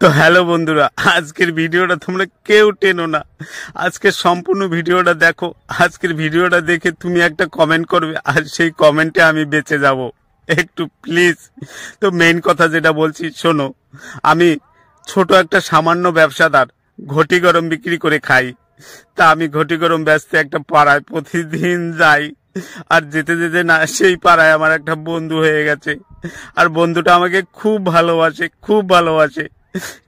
তো হ্যালো বন্ধুরা, আজকের ভিডিওটা তোমরা কেউ টেনো না, আজকের সম্পূর্ণ ভিডিওটা দেখো। আজকের ভিডিওটা দেখে তুমি একটা কমেন্ট করবে, আর সেই কমেন্টে আমি বেঁচে যাব, একটু প্লিজ। তো মেইন কথা যেটা বলছি শোনো, আমি ছোট একটা সামান্য ব্যবসাদার, ঘটি গরম বিক্রি করে খাই। তা আমি ঘটি গরম ব্যস্ত একটা পাড়ায় প্রতিদিন যাই, আর যেতে যেতে না সেই পাড়ায় আমার একটা বন্ধু হয়ে গেছে। আর বন্ধুটা আমাকে খুব ভালোবাসে, খুব ভালোবাসে।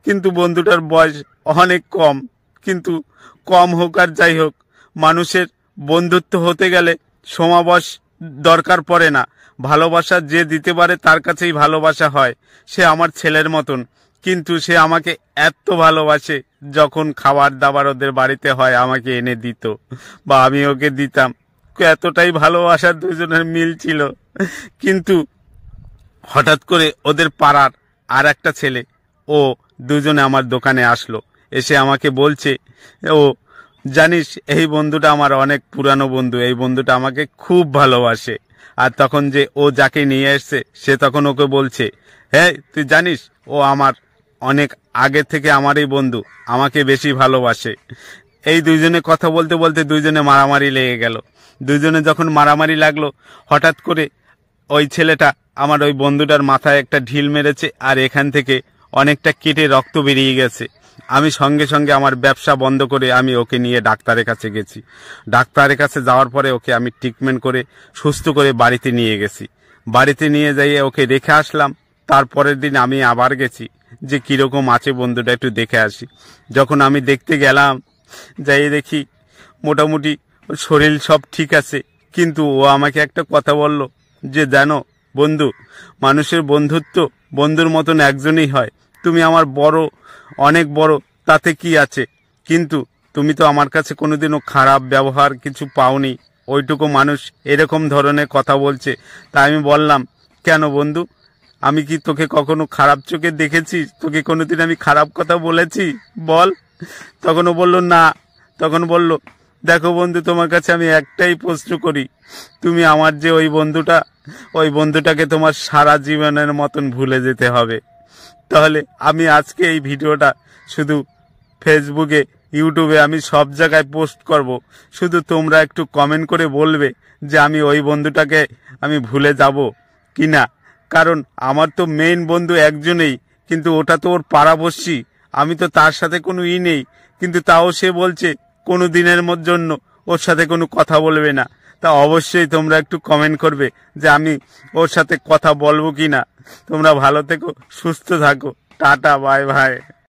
কিন্তু বন্ধুটার বয়স অনেক কম, কিন্তু কম হোক আর যাই হোক, মানুষের বন্ধুত্ব হতে গেলে সমাবয়স দরকার পড়ে না। ভালোবাসা যে দিতে পারে তার কাছেই ভালোবাসা হয়। সে আমার ছেলের মতন, কিন্তু সে আমাকে এত ভালোবাসে, যখন খাবার দাবার ওদের বাড়িতে হয় আমাকে এনে দিত, বা আমি ওকে দিতাম। এতটাই ভালোবাসার দুজনের মিল ছিল। কিন্তু হঠাৎ করে ওদের পাড়ার আর একটা ছেলে, ও দুজনে আমার দোকানে আসলো। এসে আমাকে বলছে, ও জানিস এই বন্ধুটা আমার অনেক পুরানো বন্ধু, এই বন্ধুটা আমাকে খুব ভালোবাসে। আর তখন যে ও যাকে নিয়ে এসছে সে তখন ওকে বলছে, হ্যাঁ তুই জানিস ও আমার অনেক আগে থেকে আমারই বন্ধু, আমাকে বেশি ভালোবাসে। এই দুইজনে কথা বলতে বলতে দুইজনে মারামারি লেগে গেল। দুইজনে যখন মারামারি লাগলো, হঠাৎ করে ওই ছেলেটা আমার ওই বন্ধুটার মাথায় একটা ঢিল মেরেছে, আর এখান থেকে অনেকটা কেটে রক্ত বেরিয়ে গেছে। আমি সঙ্গে সঙ্গে আমার ব্যবসা বন্ধ করে আমি ওকে নিয়ে ডাক্তারের কাছে গেছি। ডাক্তারের কাছে যাওয়ার পরে ওকে আমি ট্রিটমেন্ট করে সুস্থ করে বাড়িতে নিয়ে গেছি। বাড়িতে নিয়ে যাইয়ে ওকে রেখে আসলাম। তারপরের দিন আমি আবার গেছি যে কীরকম আছে বন্ধুটা একটু দেখে আসি। যখন আমি দেখতে গেলাম, যাই দেখি মোটামুটি শরীর সব ঠিক আছে। কিন্তু ও আমাকে একটা কথা বলল যে, জানো বন্ধু, মানুষের বন্ধুত্ব বন্ধুর মতন একজনই হয়। তুমি আমার বড়, অনেক বড়, তাতে কি আছে, কিন্তু তুমি তো আমার কাছে কোনোদিনও খারাপ ব্যবহার কিছু পাওনি। ওইটুকু মানুষ এরকম ধরনের কথা বলছে। তাই আমি বললাম, কেন বন্ধু, আমি কি তোকে কখনো খারাপ চোখে দেখেছি? তোকে কোনোদিন আমি খারাপ কথা বলেছি বল? তখনও বলল না। তখন বলল, দেখো বন্ধু, তোমার কাছে আমি একটাই প্রশ্ন করি, তুমি আমার যে ওই বন্ধুটাকে তোমার সারা জীবনের মতন ভুলে যেতে হবে। তাহলে আমি আজকে এই ভিডিওটা শুধু ফেসবুকে, ইউটিউবে, আমি সব জায়গায় পোস্ট করব। শুধু তোমরা একটু কমেন্ট করে বলবে যে আমি ওই বন্ধুটাকে আমি ভুলে যাব কি না। কারণ আমার তো মেইন বন্ধু একজনেই, কিন্তু ওটা তো ওর পাড়াবর্ষী, আমি তো তার সাথে কোনো নেই। কিন্তু তাও সে বলছে কোনো দিনের জন্য ওর সাথে কোনো কথা বলবে না। তা অবশ্যই তোমরা একটু কমেন্ট করবে যে আমি ওর সাথে কথা বলবো কি না। তোমরা ভালো থেকো, সুস্থ থাকো, টাটা, বাই বাই।